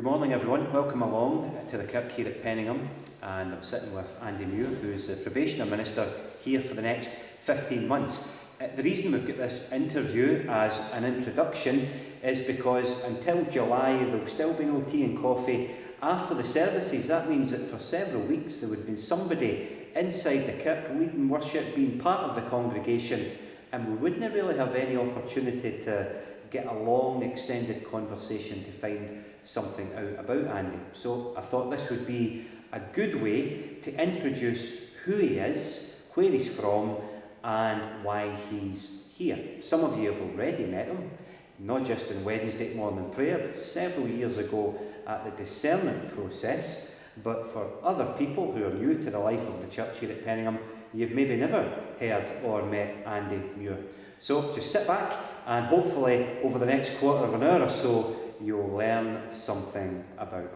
Good morning everyone, welcome along to the Kirk here at Penningham, and I'm sitting with Andy Muir, who's the Probationer Minister here for the next 15 months. The reason we've got this interview as an introduction is because until July there'll still be no tea and coffee after the services. That means that for several weeks there would be somebody inside the Kirk leading worship, being part of the congregation, and we wouldn't really have any opportunity to get a long extended conversation to find something out about Andy. So I thought this would be a good way to introduce who he is, where he's from, and why he's here. Some of you have already met him, not just in Wednesday morning prayer, but several years ago at the discernment process. But for other people who are new to the life of the church here at Penningham, you've maybe never heard or met Andy Muir. So just sit back and hopefully over the next quarter of an hour or so you'll learn something about him.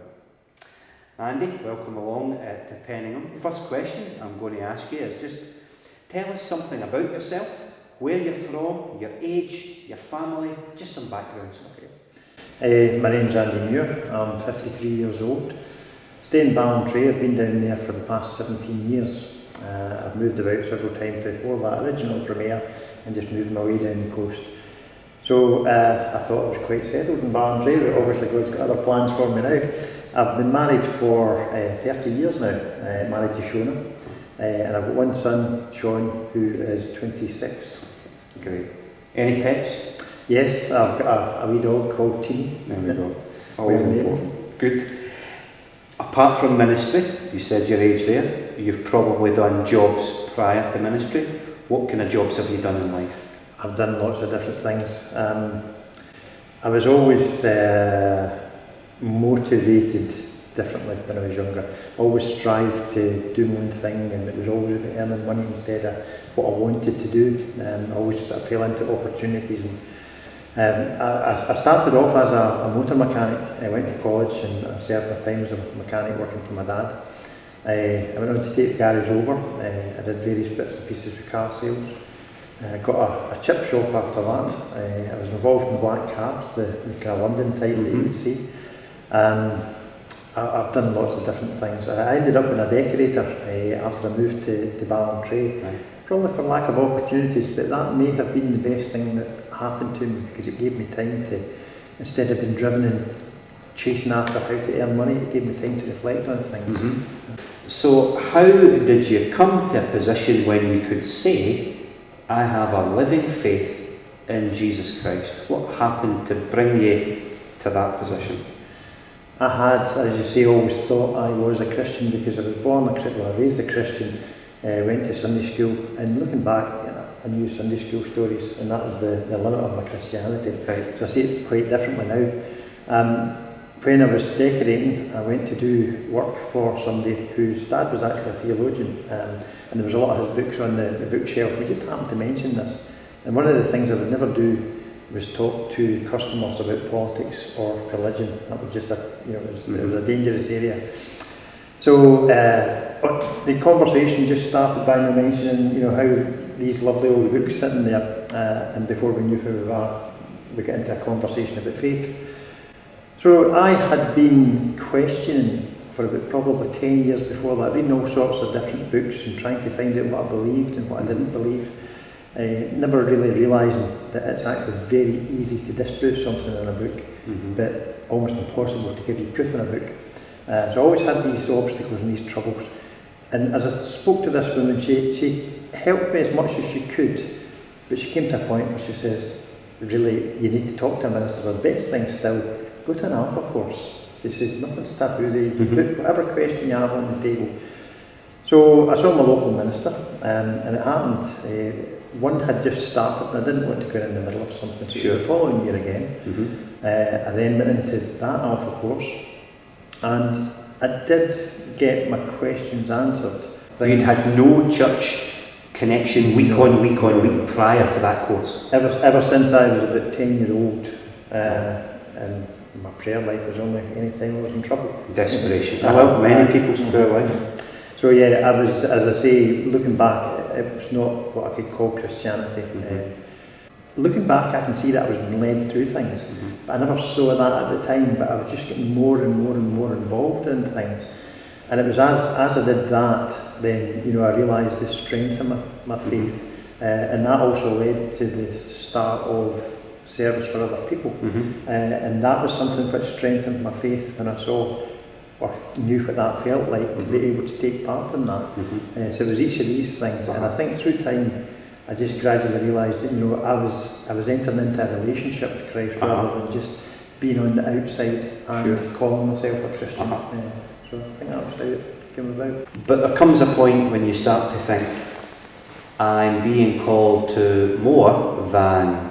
Andy, welcome along to Penningham. The first question I'm going to ask you is just tell us something about yourself, where you're from, your age, your family, just some background stuff. My name's Andy Muir, I'm 53 years old. Stay in Ballantrae, I've been down there for the past 17 years. I've moved about several times before that, originally from here, and just moved my way down the coast. So I thought I was quite settled in Ballantrae, but obviously God's got other plans for me now. I've been married for 30 years now, married to Shona, and I've got one son, Sean, who is 26. Great. Any pets? Yes, I've got a wee dog called Teeny. There we go. Always important. Good. Apart from ministry, you said your age there, you've probably done jobs prior to ministry. What kind of jobs have you done in life? I've done lots of different things. I was always motivated differently when I was younger. I always strived to do my own thing, and it was always about earning money instead of what I wanted to do. I always fell into opportunities. And I started off as a motor mechanic. I went to college and I served my time as a mechanic working for my dad. I went on to take the garage over. I did various bits and pieces with car sales. Got a chip shop after that. I was involved in black cabs, the kind of London type that you would see. I've done lots of different things. I ended up being a decorator after I moved to Ballantrae. Right. Probably for lack of opportunities, but that may have been the best thing that happened to me, because it gave me time to, instead of being driven and chasing after how to earn money, it gave me time to reflect on things. Mm-hmm. So how did you come to a position when you could say, I have a living faith in Jesus Christ? What happened to bring you to that position? I had, as you say, always thought I was a Christian because I was born raised a Christian, went to Sunday school, and looking back, I knew Sunday school stories, and that was the limit of my Christianity. Right. So I see it quite differently now. When I was decorating, I went to do work for somebody whose dad was actually a theologian, and there was a lot of his books on the bookshelf. We just happened to mention this, and one of the things I would never do was talk to customers about politics or religion. That was just it was a dangerous area. So the conversation just started by me mentioning, how these lovely old books sitting there, and before we knew who we were, we got into a conversation about faith. So I had been questioning for about probably 10 years before that, reading all sorts of different books and trying to find out what I believed and what I didn't believe. Never really realising that it's actually very easy to disprove something in a book, but almost impossible to give you proof in a book. So I always had these obstacles and these troubles. And as I spoke to this woman, she helped me as much as she could, but she came to a point where she says, really, you need to talk to a minister. The best thing still, go to an Alpha course. She says, nothing's taboo there. You put whatever question you have on the table. So I saw my local minister, and it happened. One had just started, and I didn't want to go in the middle of something. So the following year again, I then went into that Alpha course, and I did get my questions answered. You'd had no church connection week on week prior to that course? Ever since I was about 10 years old, and my prayer life was only any time I was in trouble. Desperation. Well, many people's prayer life. So yeah, I was, as I say, looking back, it was not what I could call Christianity. looking back, I can see that I was being led through things, but I never saw that at the time. But I was just getting more and more and more involved in things, and it was as I did that, then I realised the strength of my faith, and that also led to the start of service for other people, and that was something which strengthened my faith when I saw or knew what that felt like to be able to take part in that. So it was each of these things, and I think through time I just gradually realised that I was entering into a relationship with Christ rather than just being on the outside and calling myself a Christian. So I think that was how it came about. But there comes a point when you start to think, I'm being called to more than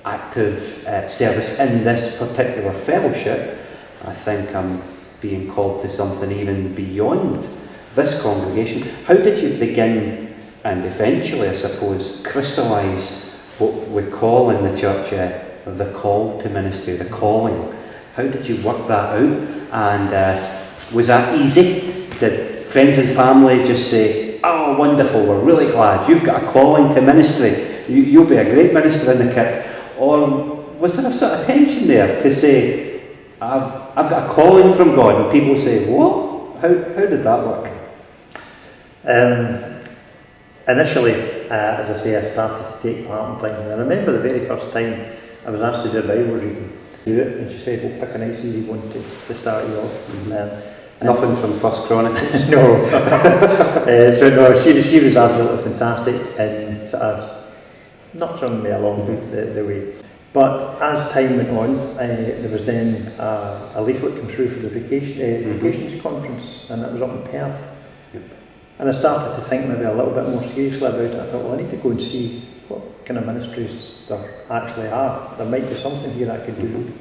active service in this particular fellowship. I think I'm being called to something even beyond this congregation. How did you begin and eventually, I suppose, crystallise what we call in the church the call to ministry, the calling? How did you work that out? And was that easy? Did friends and family just say, oh, wonderful, we're really glad, you've got a calling to ministry, you'll be a great minister in the kit? Or was there a sort of tension there to say, I've got a calling from God, and people say, what? How did that work? Initially, as I say, I started to take part in things, and I remember the very first time I was asked to do a Bible reading. Do it, and she said, well, pick a nice easy one to start you off. Nothing from First Chronicles? No. So no, she was absolutely fantastic and sort of nurturing me along the way. But as time went on, there was then a leaflet come through for the Vocations Conference, and it was up in Perth. And I started to think maybe a little bit more seriously about it. I thought, well, I need to go and see what kind of ministries there actually are. There might be something here I could do.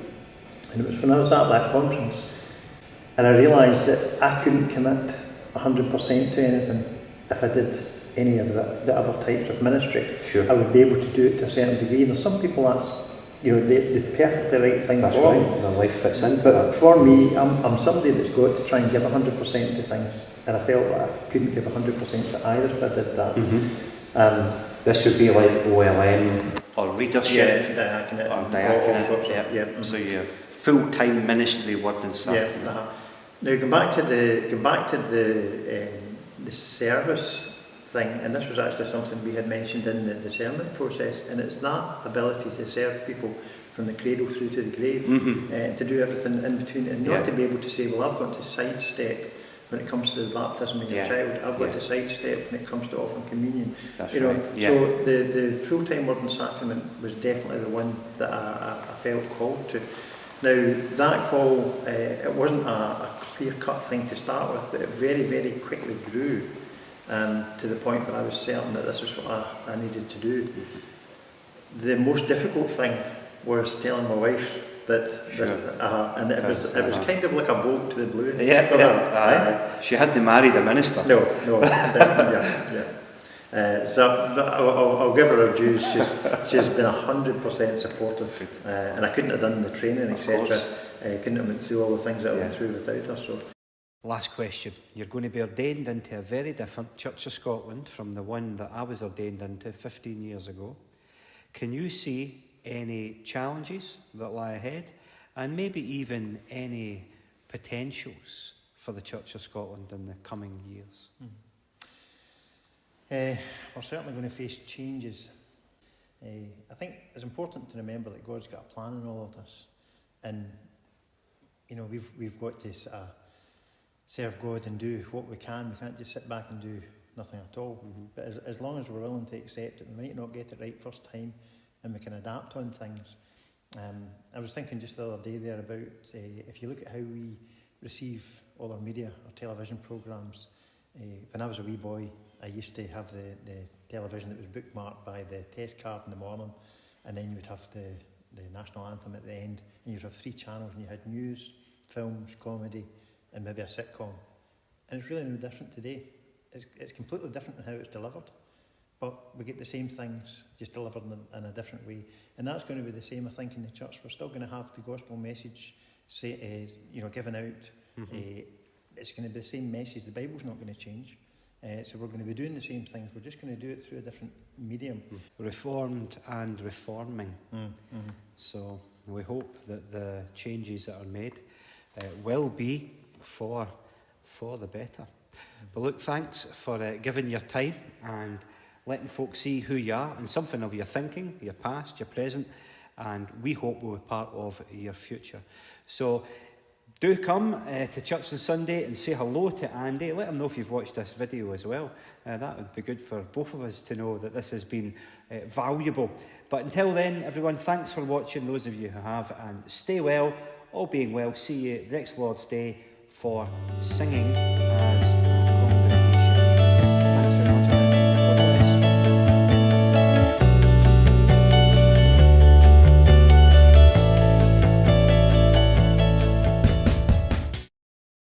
And it was when I was at that conference, and I realised that I couldn't commit 100% to anything if I did any of the other types of ministry. Sure. I would be able to do it to a certain degree. And there's some people that's the perfectly right thing That's for right, them. their life fits into But that. for me, I'm somebody that's got to try and give 100% to things, and I felt that I couldn't give 100% to either if I did that. This would be like OLM or readership or all diaconate. sorts of, So your full-time ministry word and stuff. Now going back to the service thing, and this was actually something we had mentioned in the discernment process, and it's that ability to serve people from the cradle through to the grave, to do everything in between, and not to be able to say, well, I've got to sidestep when it comes to the baptism of your child, I've got to sidestep when it comes to offering communion. That's So the full-time word and sacrament was definitely the one that I felt called to. Now that call, it wasn't a clear-cut thing to start with, but it very, very quickly grew to the point where I was certain that this was what I needed to do. The most difficult thing was telling my wife that this, and it was kind of like a bolt to the blue. She hadn't married a minister. No, so I'll give her her dues. She's been 100% supportive, and I couldn't have done the training, etc. Couldn't have went through all the things that I went through without her. So. Last question. You're going to be ordained into a very different Church of Scotland from the one that I was ordained into 15 years ago. Can you see any challenges that lie ahead, and maybe even any potentials for the Church of Scotland in the coming years? We're certainly going to face changes. I think it's important to remember that God's got a plan in all of this, and we've got to serve God and do what we can. We can't just sit back and do nothing at all. But as long as we're willing to accept it, we might not get it right first time, and we can adapt on things. I was thinking just the other day there about if you look at how we receive all our media, our television programmes. When I was a wee boy, I used to have the television that was bookmarked by the test card in the morning, and then you would have the national anthem at the end, and you'd have 3 channels, and you had news, films, comedy, and maybe a sitcom. And it's really no different today. It's completely different in how it's delivered, but we get the same things, just delivered in a different way. And that's going to be the same, I think, in the church. We're still going to have the gospel message given out. It's going to be the same message. The Bible's not going to change. So we're going to be doing the same things. We're just going to do it through a different medium. Reformed and reforming. So we hope that the changes that are made will be for the better. But look, thanks for giving your time and letting folks see who you are and something of your thinking, your past, your present, and we hope we'll be part of your future. So do come to church on Sunday and say hello to Andy. Let him know if you've watched this video as well. That would be good for both of us to know that this has been valuable. But until then, everyone, thanks for watching, those of you who have, and stay well. All being well, see you next Lord's Day for singing